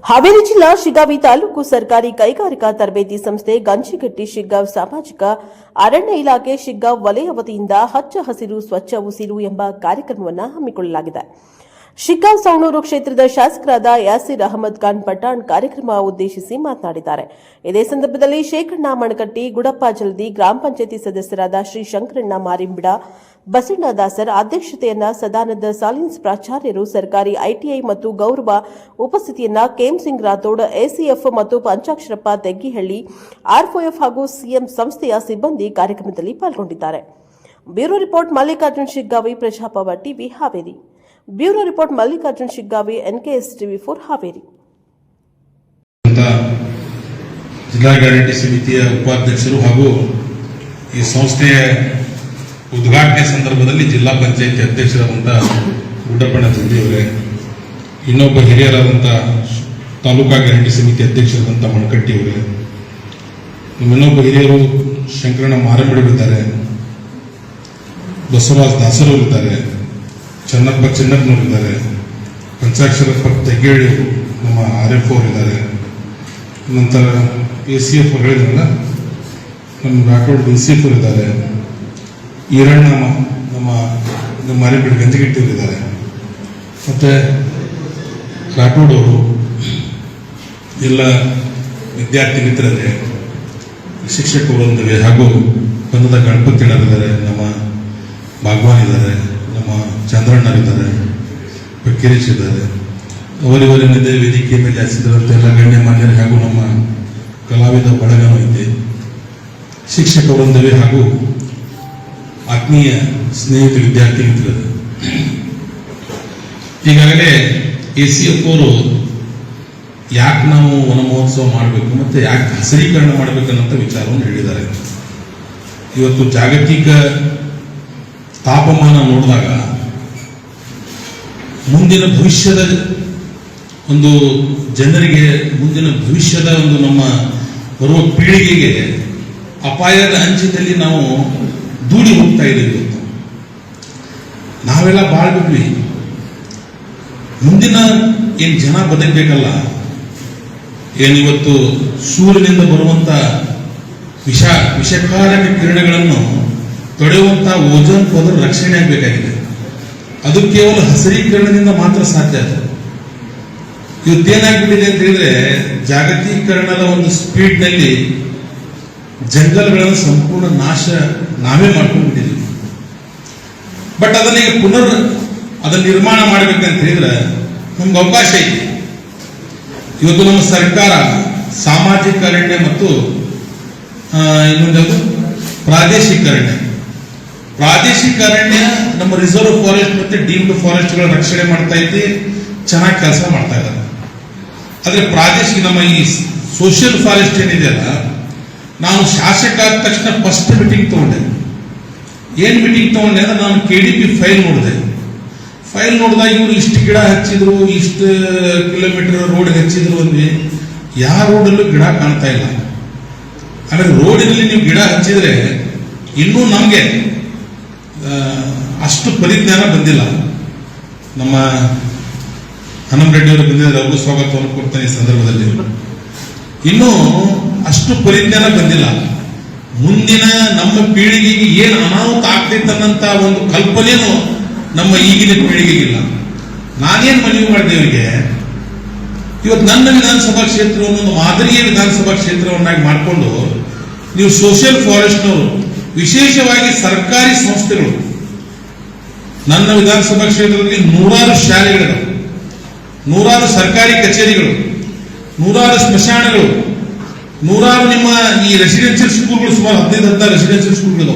ಹಾವೇರಿ ಜಿಲ್ಲಾ ಶಿಗ್ಗಾವಿ ತಾಲೂಕು ಸರ್ಕಾರಿ ಕೈಗಾರಿಕಾ ತರಬೇತಿ ಸಂಸ್ಥೆ ಗಂಜಿಗಟ್ಟಿ ಶಿಗ್ಗಾವ್ ಸಾಮಾಜಿಕ ಅರಣ್ಯ ಇಲಾಖೆ ಶಿಗ್ಗಾವ್ ವಲಯ ವತಿಯಿಂದ ಹಚ್ಚ ಹಸಿರು ಸ್ವಚ್ಛ ಉಸಿರು ಎಂಬ ಕಾರ್ಯಕ್ರಮವನ್ನು ಹಮ್ಮಿಕೊಳ್ಳಲಾಗಿದೆ. ಶಿಗ್ಗಾವ್ ಸವಣೂರು ಕ್ಷೇತ್ರದ ಶಾಸಕರಾದ ಯಾಸಿರ್ ಅಹಮದ್ ಖಾನ್ ಪಠಾಣ್ ಕಾರ್ಯಕ್ರಮ ಉದ್ದೇಶಿಸಿ ಮಾತನಾಡಿದ್ದಾರೆ. ಇದೇ ಸಂದರ್ಭದಲ್ಲಿ ಶೇಖಣ್ಣ ಮಣಕಟ್ಟಿ, ಗುಡಪ್ಪ ಜಲ್ದಿ, ಗ್ರಾಮ ಪಂಚಾಯತಿ ಸದಸ್ಯರಾದ ಶ್ರೀ ಶಂಕರಣ್ಣ ಮಾರಿಂಬಿಡ, ಬಸಣ್ಣ ದಾಸರ್ ಅಧ್ಯಕ್ಷತೆಯನ್ನ ಸದಾನಂದ ಸಾಲಿನ್ಸ್ ಪ್ರಾಚಾರ್ಯರು, ಸರ್ಕಾರಿ ಐಟಿಐ ಮತ್ತು ಗೌರವ ಉಪಸ್ಥಿತಿಯನ್ನ ಕೆಎಂ ಸಿಂಗ್ ರಾಥೋಡ್, ಎಸಿಎಫ್ ಮತ್ತು ಪಂಚಾಕ್ಷರಪ್ಪ ತೆಗ್ಗಿಹಳ್ಳಿ, ಆರ್ಒಎಫ್ ಹಾಗೂ ಸಿಎಂ ಸಂಸ್ಥೆಯ ಸಿಬ್ಬಂದಿ ಕಾರ್ಯಕ್ರಮದಲ್ಲಿ ಪಾಲ್ಗೊಂಡಿದ್ದಾರೆ. ಬ್ಯೂರೋ ರಿಪೋರ್ಟ್ ಮಲ್ಲಿಕಾರ್ಜುನ್ ಶಿಗ್ಗಾವಿ, ಪ್ರಜಾಪವ TV, Haveri. Bureau report Mallikarjun Shiggavi, NKS ಟಿವಿ4 ಹಾವೇರಿ. ಜಿಲ್ಲಾ ಗ್ಯಾರಂಟಿ ಸಮಿತಿಯ ಉಪಾಧ್ಯಕ್ಷರು ಹಾಗೂ ಈ ಸಂಸ್ಥೆಯ ಉದ್ಘಾಟನೆ ಸಂದರ್ಭದಲ್ಲಿ ಜಿಲ್ಲಾ ಪಂಚಾಯತಿ ಅಧ್ಯಕ್ಷರಾದಂತಹ ಗುಡ್ಡಪ್ಪಣ್ಣ ತಂದೆಯವರೇ, ಇನ್ನೊಬ್ಬ ಹಿರಿಯರಾದಂತಹ ತಾಲೂಕಾ ಗ್ಯಾರಂಟಿ ಸಮಿತಿ ಅಧ್ಯಕ್ಷರಾದಂತಹ ಮಣಕಟ್ಟಿಯವರೇ, ಇನ್ನೊಬ್ಬ ಹಿರಿಯರು ಶಂಕರಣ್ಣ ಮಾರಮಿಡವಿದ್ದಾರೆ, ಬಸವರಾಜ್ ದಾಸರವರಿದ್ದಾರೆ, ಚನ್ನಪ್ಪ ಚಿನ್ನಪ್ಪನವರಿದ್ದಾರೆ, ಪಂಚಾಕ್ಷರಪ್ಪ ತೆಗ್ಗೇಳಿ ನಮ್ಮ RF ಅವರಿದ್ದಾರೆ, ನಂತರ ACF ಹೇಳಿದ್ರಲ್ಲ ನಮ್ಮ ರಾಠೋಡ್ ACF ಅವರಿದ್ದಾರೆ, ಈರಣ್ಣ ನಮ್ಮ ಮಾರಿಬಿಡ್ ಗಂಜಿಗಿಟ್ಟಿಯವರಿದ್ದಾರೆ, ಮತ್ತು ರಾಠೋಡ್ ಅವರು, ಎಲ್ಲ ವಿದ್ಯಾರ್ಥಿ ಮಿತ್ರರೇ, ಶಿಕ್ಷಕರೊಂದಿಗೆ ಹಾಗೂ ಬಂಧದ ಗಣಪತಿಗಳಿದ್ದಾರೆ, ನಮ್ಮ ಭಾಗವಾನ್ ಇದ್ದಾರೆ, ನಮ್ಮ ಚಂದ್ರಣ್ಣರಿದ್ದಾರೆ, ಕಿರೀಶ್ ಇದ್ದಾರೆ, ಅವರಿವರನ್ನಿದೆ ವೇದಿಕೆ ಮೇಲೆ ಹಚ್ಚಿದ್ರಂತೆ ಎಲ್ಲ ಗಣ್ಯಮಾನ್ಯರು ಹಾಗೂ ನಮ್ಮ ಕಲಾವಿದ ಬಳಗನೂ ಇದೆ, ಶಿಕ್ಷಕರೊಂದಿಗೆ ಹಾಗೂ ಆತ್ಮೀಯ ಸ್ನೇಹಿತ ವಿದ್ಯಾರ್ಥಿ ಮಿತ್ರರು. ಈಗಾಗಲೇ ACF ಅವರು ಯಾಕೆ ನಾವು ವನ ಮಹೋತ್ಸವ ಮಾಡಬೇಕು ಮತ್ತು ಯಾಕೆ ಹಸಿರೀಕರಣ ಮಾಡಬೇಕನ್ನಂತ ವಿಚಾರವನ್ನು ಹೇಳಿದ್ದಾರೆ. ಇವತ್ತು ಜಾಗತಿಕ ತಾಪಮಾನ ನೋಡಿದಾಗ ಮುಂದಿನ ಭವಿಷ್ಯದ ಒಂದು ಜನರಿಗೆ, ಮುಂದಿನ ಭವಿಷ್ಯದ ಒಂದು ನಮ್ಮ ಬರುವ ಪೀಳಿಗೆಗೆ ಅಪಾಯದ ಅಂಚಿನಲ್ಲಿ ನಾವು ದೂಡಿ ಹೋಗ್ತಾ ಇದ್ದೀವಿ. ನಾವೆಲ್ಲ ಬಾಳ್ಬಿಟ್ವಿ, ಮುಂದಿನ ಏನು ಜನ ಬದುಕಬೇಕಲ್ಲ, ಏನಿವತ್ತು ಸೂರ್ಯನಿಂದ ಬರುವಂತ ವಿಷಕಾರಕ ಕಿರಣಗಳನ್ನು ತೊಡೆಯುವಂತ ಓಜೋನ್ ಪದರ ರಕ್ಷಣೆ ಆಗಬೇಕಾಗಿದೆ. ಅದು ಕೇವಲ ಹಸಿರೀಕರಣದಿಂದ ಮಾತ್ರ ಸಾಧ್ಯ. ಇವತ್ತೇನಾಗ್ಬಿಟ್ಟಿದೆ ಅಂತ ಹೇಳಿದ್ರೆ, ಜಾಗತೀಕರಣದ ಒಂದು ಸ್ಪೀಡ್ನಲ್ಲಿ ಜಂಗಲ್ಗಳನ್ನು ಸಂಪೂರ್ಣ ನಾಶ ನಾವೇ ಮಾಡ್ಕೊಂಡ್ಬಿಟ್ಟಿದ್ವಿ. ಬಟ್ ಅದನ್ನ ಈಗ ಅದನ್ನ ನಿರ್ಮಾಣ ಮಾಡಬೇಕಂತ ಹೇಳಿದ್ರೆ ನಮ್ಗೆ ಅವಕಾಶ ಇದೆ. ಇವತ್ತು ನಮ್ಮ ಸರ್ಕಾರ ಸಾಮಾಜಿಕ ಅರಣ್ಯ ಮತ್ತು ಇನ್ನೊಂದು ಪ್ರಾದೇಶಿಕ ಅರಣ್ಯ ನಮ್ಮ ರಿಸರ್ವ್ ಫಾರೆಸ್ಟ್ ಮತ್ತೆ ಡೀಮ್ಡ್ ಫಾರೆಸ್ಟ್ಗಳ ರಕ್ಷಣೆ ಮಾಡ್ತಾ ಇದ್ದೆ, ಚೆನ್ನಾಗಿ ಕೆಲಸ ಮಾಡ್ತಾ ಇದ್ದಾರೆ. ಆದ್ರೆ ಪ್ರಾದೇಶಿಕ ನಮ್ಮ ಈ ಸೋಷಿಯಲ್ ಫಾರೆಸ್ಟ್ ಏನಿದೆಯಲ್ಲ, ನಾನು ಶಾಸಕ ಆದ ತಕ್ಷಣ ಫಸ್ಟ್ ಮೀಟಿಂಗ್ ತಗೊಂಡೆ. ಏನ್ ಮೀಟಿಂಗ್ ತಗೊಂಡೆ ಅಂದ್ರೆ, ನಾನು KDP ಫೈಲ್ ನೋಡಿದಾಗ ಇವರು ಇಷ್ಟು ಗಿಡ ಹಚ್ಚಿದ್ರು, ಇಷ್ಟು ಕಿಲೋಮೀಟರ್ ರೋಡ್ ಹಚ್ಚಿದ್ರು ಅಂದ್ರೆ ಯಾವ ರೋಡಲ್ಲೂ ಗಿಡ ಕಾಣ್ತಾ ಇಲ್ಲ. ಆಮೇಲೆ ರೋಡಿನಲ್ಲಿ ನೀವು ಗಿಡ ಹಚ್ಚಿದ್ರೆ ಇನ್ನೂ ನಮಗೆ ಅಷ್ಟು ಪರಿಜ್ಞಾನ ಬಂದಿಲ್ಲ. ನಮ್ಮ ಹನುಮರೆಡ್ಡಿ ಅವರು ಬಂದಿದ್ದಾರೆ, ಅವ್ರಿಗೂ ಸ್ವಾಗತವನ್ನು ಕೊಡ್ತಾನೆ ಈ ಸಂದರ್ಭದಲ್ಲಿ. ಇನ್ನೂ ಅಷ್ಟು ಪರಿಜ್ಞಾನ ಬಂದಿಲ್ಲ. ಮುಂದಿನ ನಮ್ಮ ಪೀಳಿಗೆಗೆ ಏನು ಅನಾಹುತ ಆಗ್ತೈತನ್ನಂತ ಒಂದು ಕಲ್ಪನೆಯೂ ನಮ್ಮ ಈಗಿನ ಪೀಳಿಗೆಗಿಲ್ಲ. ನಾನೇನು ಮನವಿ ಮಾಡಿದೆ ಇವರಿಗೆ, ಇವತ್ತು ನನ್ನ ವಿಧಾನಸಭಾ ಕ್ಷೇತ್ರವನ್ನು ಒಂದು ಮಾದರಿಯ ವಿಧಾನಸಭಾ ಕ್ಷೇತ್ರವನ್ನಾಗಿ ಮಾಡಿಕೊಂಡು ನೀವು ಸೋಷಿಯಲ್ ಫಾರೆಸ್ಟ್ನವರು, ವಿಶೇಷವಾಗಿ ಸರ್ಕಾರಿ ಸಂಸ್ಥೆಗಳು, ನನ್ನ ವಿಧಾನಸಭಾ ಕ್ಷೇತ್ರದಲ್ಲಿ 100 ಶಾಲೆಗಳಿವೆ, 100 ಸರ್ಕಾರಿ ಕಚೇರಿಗಳು, 100 ಸ್ಮಶಾನಗಳು, 100 ನಿಮ್ಮ ಈ ರೆಸಿಡೆನ್ಷಿಯಲ್ ಸ್ಕೂಲ್ಗಳು, ಸುಮಾರು 15 ರೆಸಿಡೆನ್ಷಿಯಲ್ ಸ್ಕೂಲ್ಗಳು,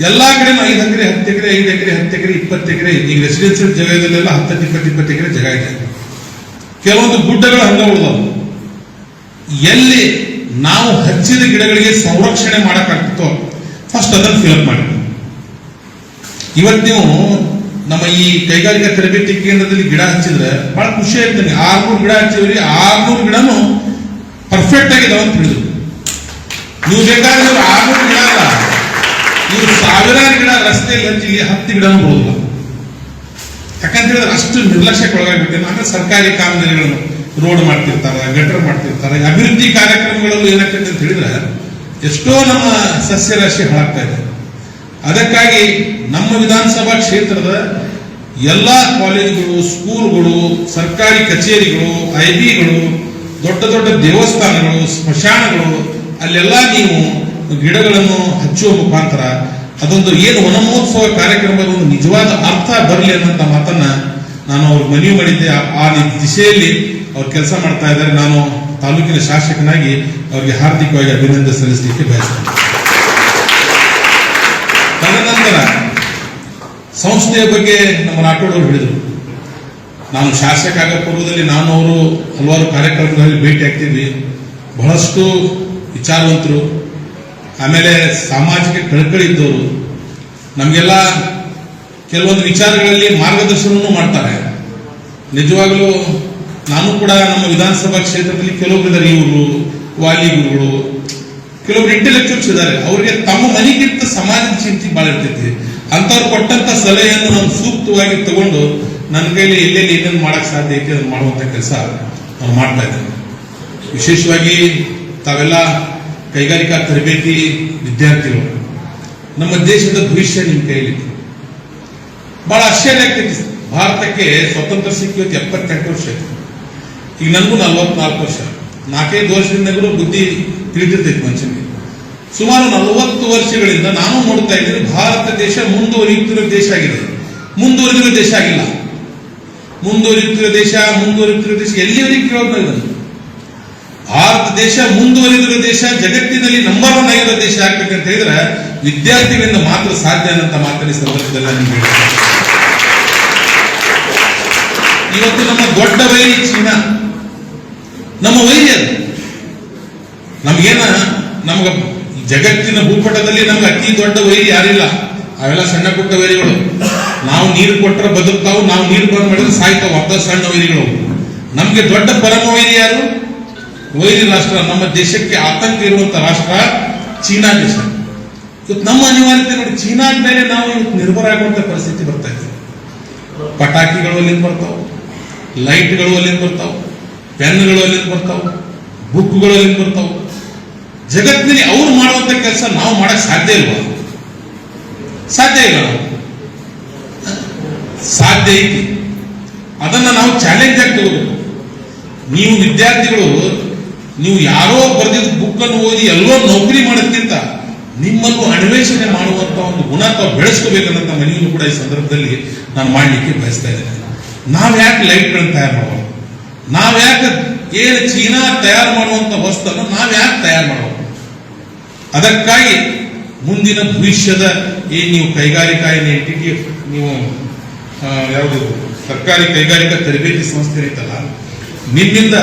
ಎಲ್ಲಾ ಕಡೆ 5 ಎಕರೆ 10 ಎಕರೆ 5 ಎಕರೆ 10 ಎಕರೆ 20 ಎಕರೆ, ಈಗ ರೆಸಿಡೆನ್ಷಿಯಲ್ ಜಾಗದಲ್ಲೆಲ್ಲ 10-20 ಎಕರೆ ಜಾಗ ಇದೆ. ಕೆಲವೊಂದು ಗುಡ್ಡಗಳು ಹಂಗ ಉಳಿದವು. ಎಲ್ಲಿ ನಾವು ಹಚ್ಚಿದ ಗಿಡಗಳಿಗೆ ಸಂರಕ್ಷಣೆ ಮಾಡಕ್ಕಾಗ್ತೋ ಫಸ್ಟ್ ಅದನ್ನು ಫಿಲಪ್ ಮಾಡಿ. ಇವತ್ತು ನೀವು ನಮ್ಮ ಈ ಕೈಗಾರಿಕಾ ತರಬೇತಿ ಕೇಂದ್ರದಲ್ಲಿ ಗಿಡ ಹಚ್ಚಿದ್ರೆ ಬಹಳ ಖುಷಿ ಆಗ್ತಾನೆ. 600 ಗಿಡ ಹಚ್ಚಿದ್ರಿ, 600 ಗಿಡನು ಪರ್ಫೆಕ್ಟ್ ಆಗಿದಾವ ಅಂತ ಹೇಳಿದ್ರು. ನೀವು ಬೇಕಾದ್ರೆ 600 ಗಿಡ ಅಲ್ಲ, ನೀವು 1000 ಗಿಡ ರಸ್ತೆಯಲ್ಲಿ ಹಚ್ಚಿ 10 ಗಿಡನೂ ಬರೋದಿಲ್ಲ. ಯಾಕಂತ ಹೇಳಿದ್ರೆ ಅಷ್ಟು ನಿರ್ಲಕ್ಷ್ಯಕ್ಕೊಳಗಾಗ್ಬಿಟ್ಟೆ. ಆಮೇಲೆ ಸರ್ಕಾರಿ ಕಾಮಗಾರಿಗಳನ್ನು ರೋಡ್ ಮಾಡ್ತಿರ್ತಾರೆ, ಗಟರ್ ಮಾಡ್ತಿರ್ತಾರೆ. ಅಭಿವೃದ್ಧಿ ಕಾರ್ಯಕ್ರಮಗಳಲ್ಲೂ ಏನಾಗ್ತದೆ ಅಂತ ಹೇಳಿದ್ರೆ ಎಷ್ಟೋ ನಮ್ಮ ಸಸ್ಯರಾಶಿ ಹಾಳಾಗ್ತಾ ಇದೆ. ಅದಕ್ಕಾಗಿ ನಮ್ಮ ವಿಧಾನಸಭಾ ಕ್ಷೇತ್ರದ ಎಲ್ಲಾ ಕಾಲೇಜುಗಳು, ಸ್ಕೂಲ್ಗಳು, ಸರ್ಕಾರಿ ಕಚೇರಿಗಳು, ಐಬಿಗಳು, ದೊಡ್ಡ ದೊಡ್ಡ ದೇವಸ್ಥಾನಗಳು, ಸ್ಮಶಾನಗಳು, ಅಲ್ಲೆಲ್ಲ ನೀವು ಗಿಡಗಳನ್ನು ಹಚ್ಚುವ ಮುಖಾಂತರ ಅದೊಂದು ಏನು ವನಮಹೋತ್ಸವ ಕಾರ್ಯಕ್ರಮದ ಒಂದು ನಿಜವಾದ ಅರ್ಥ ಬರಲಿ ಅನ್ನೋಂಥ ಮಾತನ್ನ ನಾನು ಅವ್ರಿಗೆ ಮನವಿ ಮಾಡಿದ್ದೆ. ಆ ದಿಶೆಯಲ್ಲಿ ಅವ್ರು ಕೆಲಸ ಮಾಡ್ತಾ ಇದ್ದಾರೆ. ನಾನು ತಾಲೂಕಿನ ಶಾಸಕನಾಗಿ ಅವರಿಗೆ ಹಾರ್ದಿಕವಾಗಿ ಅಭಿನಂದನೆ ಸಲ್ಲಿಸಲಿಕ್ಕೆ ಬಯಸ್ತೇನೆ. ತದನಂತರ ಸಂಸ್ಥೆಯ ಬಗ್ಗೆ ನಮ್ಮ ರಾಠೋಡ್ ಅವರು ಹೇಳಿದರು. ನಾನು ಶಾಸಕ ಆಗೋ ಪೂರ್ವದಲ್ಲಿ ನಾನು ಅವರು ಹಲವಾರು ಕಾರ್ಯಕ್ರಮಗಳಲ್ಲಿ ಭೇಟಿ ಆಗ್ತಿದ್ವಿ. ಬಹಳಷ್ಟು ವಿಚಾರವಂತರು, ಆಮೇಲೆ ಸಾಮಾಜಿಕ ಕಳಕಳಿ ಇದ್ದವರು, ನಮಗೆಲ್ಲ ಕೆಲವೊಂದು ವಿಚಾರಗಳಲ್ಲಿ ಮಾರ್ಗದರ್ಶನವೂ ಮಾಡ್ತಾರೆ. ನಿಜವಾಗಲೂ ನಾನು ಕೂಡ ನಮ್ಮ ವಿಧಾನಸಭಾ ಕ್ಷೇತ್ರದಲ್ಲಿ ಕೆಲವೊಬ್ಬರಿದ್ದಾರೆ, ಇವರು ವಾಲಿಗುರುಗಳು, ಕೆಲವೊಬ್ರು ಇಂಟೆಲೆಕ್ಚುವಲ್ಸ್ ಇದ್ದಾರೆ. ಅವರಿಗೆ ತಮ್ಮ ಮನೆಗಿಂತ ಸಮಾಜದ ಚಿಂತೆ ಬಹಳ ಇರ್ತೈತಿ. ಅಂತವ್ರು ಕೊಟ್ಟಂತ ಸಲಹೆಯನ್ನು ನಾನು ಸೂಕ್ತವಾಗಿ ತಗೊಂಡು ನನ್ನ ಕೈಲಿ ಎಲ್ಲೆಲ್ಲಿ ಏನೇನು ಮಾಡಕ್ ಸಾಧ್ಯ ಐತೆ ಅದನ್ನು ಮಾಡುವಂತ ಕೆಲಸ ನಾನು ಮಾಡ್ತಾ ಇದ್ದೇನೆ. ವಿಶೇಷವಾಗಿ ತಾವೆಲ್ಲ ಕೈಗಾರಿಕಾ ತರಬೇತಿ ವಿದ್ಯಾರ್ಥಿಗಳು, ನಮ್ಮ ದೇಶದ ಭವಿಷ್ಯ ನಿಮ್ಮ ಕೈಲಿ. ಬಹಳ ಆಶ್ಚರ್ಯ ಆಗ್ತೈತಿ. ಭಾರತಕ್ಕೆ ಸ್ವತಂತ್ರ ಸಿಕ್ಕಿ 78 ವರ್ಷ ಆಯ್ತು. ಈಗ ನನಗೂ 44 ವರ್ಷ. 4-5 ವರ್ಷದಿಂದಲೂ ಬುದ್ಧಿ ತಿಳಿದಿರ್ತೈತಿ ಮನುಷ್ಯನಿಗೆ. ಸುಮಾರು 40 ವರ್ಷಗಳಿಂದ ನಾನು ನೋಡ್ತಾ ಇದ್ದೀನಿ, ಭಾರತ ದೇಶ ಮುಂದುವರಿಯುತ್ತಿರುವ ದೇಶ ಆಗಿದೆ, ಮುಂದುವರಿದಿರುವ ದೇಶ ಆಗಿಲ್ಲ. ಮುಂದುವರಿಯುತ್ತಿರುವ ದೇಶ ಎಲ್ಲಿವರೆಗೆ ಕೇಳೋದು ಇದನ್ನು? ಭಾರತ ದೇಶ ಮುಂದುವರಿದಿರುವ ದೇಶ, ಜಗತ್ತಿನಲ್ಲಿ ನಂಬರ್ 1 ಆಗಿರೋ ದೇಶ ಆಗ್ಬೇಕಂತ ಹೇಳಿದ್ರೆ ವಿದ್ಯಾರ್ಥಿಗಳಿಂದ ಮಾತ್ರ ಸಾಧ್ಯ ಅನ್ನಂತ ಮಾತನ್ನ ಸಂದರ್ಭದಲ್ಲಿ ನಾನು ಹೇಳ್ತೇನೆ. ಇವತ್ತು ನಮ್ಮ ದೊಡ್ಡ ವೈರಿ ಚೀನಾ, ನಮ್ಮ ವೈರಿ ಅದು. ನಮಗ ಜಗತ್ತಿನ ಭೂಪಟದಲ್ಲಿ ನಮ್ಗೆ ಅತಿ ದೊಡ್ಡ ವೈರಿ ಯಾರಿಲ್ಲ. ಅವೆಲ್ಲ ಸಣ್ಣ ಪುಟ್ಟ ವೈರಿಗಳು. ನಾವು ನೀರು ಕೊಟ್ಟರೆ ಬದುಕ್ತಾವು, ನಾವು ನೀರು ಬಂದ್ ಮಾಡಿದ್ರೆ ಸಾಯ್ತಾವು. ಅರ್ಧ ಸಣ್ಣ ವೈರಿಗಳು. ನಮ್ಗೆ ದೊಡ್ಡ ಪರಮ ವೈರಿ ಯಾರು? ವೈರಿ ರಾಷ್ಟ್ರ, ನಮ್ಮ ದೇಶಕ್ಕೆ ಆತಂಕ ಇರುವಂತ ರಾಷ್ಟ್ರ ಚೀನಾ ದೇಶ. ಇವತ್ತು ನಮ್ಮ ಅನಿವಾರ್ಯತೆ ನೋಡಿ, ಚೀನಾದ ಮೇಲೆ ನಾವು ಇವತ್ತು ನಿರ್ಭರ ಆಗುವಂತ ಪರಿಸ್ಥಿತಿ ಬರ್ತಾ ಇದೆ. ಪಟಾಕಿಗಳು ಅಲ್ಲಿಂದ ಬರ್ತಾವ, ಲೈಟ್ಗಳು ಅಲ್ಲಿಂದ ಬರ್ತಾವ, ಪೆನ್ಗಳು ಅಲ್ಲಿಂದ ಬರ್ತಾವ, ಬುಕ್ಗಳು ಅಲ್ಲಿಂದ ಬರ್ತಾವ. ಜಗತ್ತಿನಲ್ಲಿ ಅವ್ರು ಮಾಡುವಂತ ಕೆಲಸ ನಾವು ಮಾಡಕ್ ಸಾಧ್ಯ ಇಲ್ವಾ? ಸಾಧ್ಯ ಇಲ್ಲ. ಸಾಧ್ಯ ಐತಿ. ಅದನ್ನ ನಾವು ಚಾಲೆಂಜ್ ಆಗಿ ತಗೋಬೇಕು. ನೀವು ವಿದ್ಯಾರ್ಥಿಗಳು, ನೀವು ಯಾರೋ ಬರೆದಿದ್ದ ಬುಕ್ ಅನ್ನು ಓದಿ ಎಲ್ಲೋ ನೌಕರಿ ಮಾಡೋದಕ್ಕಿಂತ ನಿಮ್ಮನ್ನು ಅನ್ವೇಷಣೆ ಮಾಡುವಂತ ಒಂದು ಗುಣ ತಾವು ಬೆಳೆಸ್ಕೋಬೇಕನ್ನಂತ ಮನೆಯನ್ನು ಕೂಡ ಈ ಸಂದರ್ಭದಲ್ಲಿ ನಾನು ಮಾಡಲಿಕ್ಕೆ ಬಯಸ್ತಾ ಇದ್ದೇನೆ. ನಾವ್ ಯಾಕೆ ಲೈಟ್ಗಳನ್ನು ತಯಾರು ಮಾಡೋದು? ನಾವ್ ಯಾಕೆ ಏನು ಚೀನಾ ತಯಾರು ಮಾಡುವಂತ ವಸ್ತುವನ್ನು ನಾವ್ ಯಾಕೆ ತಯಾರು ಮಾಡೋದು? ಅದಕ್ಕಾಗಿ ಮುಂದಿನ ಭವಿಷ್ಯದ ನೀವು ಕೈಗಾರಿಕಾ ಎಂಟಿಟಿ, ನೀವು ಯಾವುದು ಸರ್ಕಾರಿ ಕೈಗಾರಿಕಾ ತರಬೇತಿ ಸಂಸ್ಥೆ ಇರ್ತಲ್ಲ, ನಿಮ್ಮಿಂದ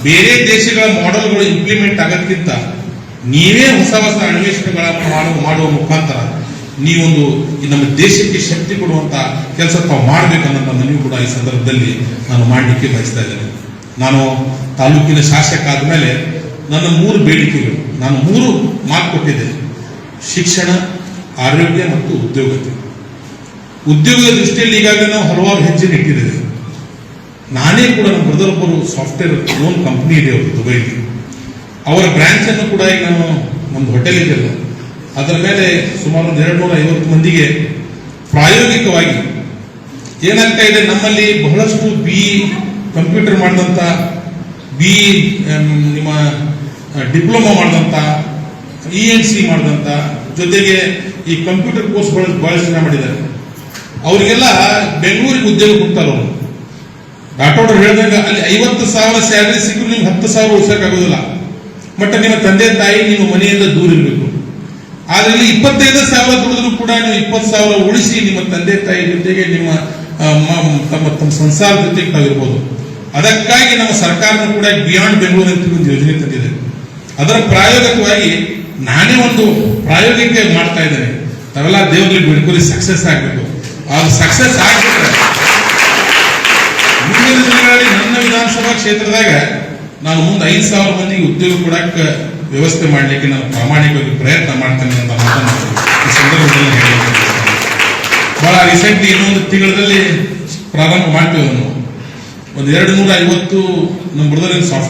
ಬೇರೆ ದೇಶಗಳ ಮಾಡೆಲ್ಗಳು ಇಂಪ್ಲಿಮೆಂಟ್ ಆಗೋದಕ್ಕಿಂತ ನೀವೇ ಹೊಸ ಹೊಸ ಅನ್ವೇಷಣೆಗಳನ್ನು ಮಾಡುವ ಮುಖಾಂತರ ನೀವೊಂದು ನಮ್ಮ ದೇಶಕ್ಕೆ ಶಕ್ತಿ ಕೊಡುವಂತ ಕೆಲಸ ತಾವು ಮಾಡಬೇಕನ್ನೋ ಮನವಿ ಕೂಡ ಈ ಸಂದರ್ಭದಲ್ಲಿ ನಾನು ಮಾಡಲಿಕ್ಕೆ ಬಯಸ್ತಾ ಇದ್ದೇನೆ. ನಾನು ತಾಲೂಕಿನ ಶಾಸಕ ಆದ್ಮೇಲೆ ನನ್ನ 3 ಬೇಡಿಕೆಗಳು, ನಾನು 3 ಮಾತು ಕೊಟ್ಟಿದ್ದೆ: ಶಿಕ್ಷಣ, ಆರೋಗ್ಯ ಮತ್ತು ಉದ್ಯೋಗತೆ. ಉದ್ಯೋಗದ ದೃಷ್ಟಿಯಲ್ಲಿ ಈಗಾಗಲೇ ನಾವು ಹಲವಾರು ಹೆಜ್ಜೆ ಇಟ್ಟಿದ್ದೇವೆ. ನಾನೇ ಕೂಡ ನಮ್ಮ ಬ್ರದರ್ ಒಬ್ಬರು ಸಾಫ್ಟ್ವೇರ್ ಲೋನ್ ಕಂಪನಿ ಇದೆ ಅವರು ದುಬೈಲಿ. ಅವರ ಬ್ರಾಂಚ್ ಅನ್ನು ಕೂಡ ಈಗ ನಾನು ಒಂದು ಹೋಟೆಲ್ ಇದೆಯಲ್ಲ ಅದರ ಮೇಲೆ ಸುಮಾರು 250 ಮಂದಿಗೆ ಪ್ರಾಯೋಗಿಕವಾಗಿ ಏನಾಗ್ತಾ ಇದೆ, ನಮ್ಮಲ್ಲಿ ಬಹಳಷ್ಟು ಕಂಪ್ಯೂಟರ್ ಮಾಡಿದಂತ ನಿಮ್ಮ ಡಿಪ್ಲೊಮಾ ಮಾಡಿದಂತ ENC ಮಾಡಿದಂತ ಜೊತೆಗೆ ಈ ಕಂಪ್ಯೂಟರ್ ಕೋರ್ಸ್ ಬಹಳ ಜನ ಮಾಡಿದ್ದಾರೆ. ಅವರಿಗೆಲ್ಲ ಬೆಂಗಳೂರಿಗೆ ಉದ್ಯೋಗ ಕೊಡ್ತಾರೆ. ಅವರು ರಾಠೋಡ್ ಹೇಳಿದಾಗ ಅಲ್ಲಿ 50,000 ಸ್ಯಾಲರಿ ಸಿಕ್ಕರು ನಿಮ್ಗೆ 10,000 ಉಳಿಸಕ್ಕಾಗೋದಿಲ್ಲ. ಬಟ್ ನಿಮ್ಮ ತಂದೆ ತಾಯಿ ನಿಮ್ಮ ಮನೆಯಿಂದ ದೂರ ಇರಬೇಕು. ಆದ್ರೆ ಇಲ್ಲಿ 25,000 ದುಡಿದ್ರು ಕೂಡ ನೀವು 20,000 ಉಳಿಸಿ ನಿಮ್ಮ ತಂದೆ ತಾಯಿ ಜೊತೆಗೆ ನಿಮ್ಮ ತಮ್ಮ ಸಂಸಾರ ಜೊತೆಗೆ ತಾವಿರ್ಬೋದು. ಅದಕ್ಕಾಗಿ ನಮ್ಮ ಸರ್ಕಾರನ ಕೂಡ ಬಿಯಾಂಡ್ ಬೆಂಗಳೂರು ಅಂತ ಒಂದು ಯೋಜನೆ ತಂದಿದೆ. ಅದರ ಪ್ರಾಯೋಗಿಕವಾಗಿ ನಾನೇ ಒಂದು ಪ್ರಾಯೋಗಿಕ ಮಾಡ್ತಾ ಇದ್ದೇನೆ. ತಾವೆಲ್ಲ ದೇವರಲ್ಲಿ ಬಿಡ್ಕೊಲಿ ಸಕ್ಸಸ್ ಆಗಬೇಕು. ಅದು ಸಕ್ಸಸ್ ಆಗ್ಬಿಟ್ರೆ ಮುಂದಿನ ದಿನಗಳಲ್ಲಿ ನನ್ನ ವಿಧಾನಸಭಾ ಕ್ಷೇತ್ರದಾಗ ನಾನು ಮುಂದೆ 5,000 ಮಂದಿಗೆ ಉದ್ಯೋಗ ಕೊಡಕ್ಕೆ ವ್ಯವಸ್ಥೆ ಮಾಡಲಿಕ್ಕೆ ನಾನು ಪ್ರಾಮಾಣಿಕವಾಗಿ ಪ್ರಯತ್ನ ಮಾಡ್ತೇನೆ ಅಂತ ಮಾತನ್ನು ಈ ಸಂದರ್ಭದಲ್ಲಿ ಹೇಳಬೇಕು. ಬಹಳ ರೀಸೆಂಟ್ಲಿ ಇನ್ನೊಂದು ತಿಂಗಳಲ್ಲಿ ಪ್ರಾರಂಭ ಮಾಡ್ತೇವೆ ನಾವು. ಒಂದು 250 ನಮ್ಮ ಬ್ರದರ್ ಸಾಫ್ಟ್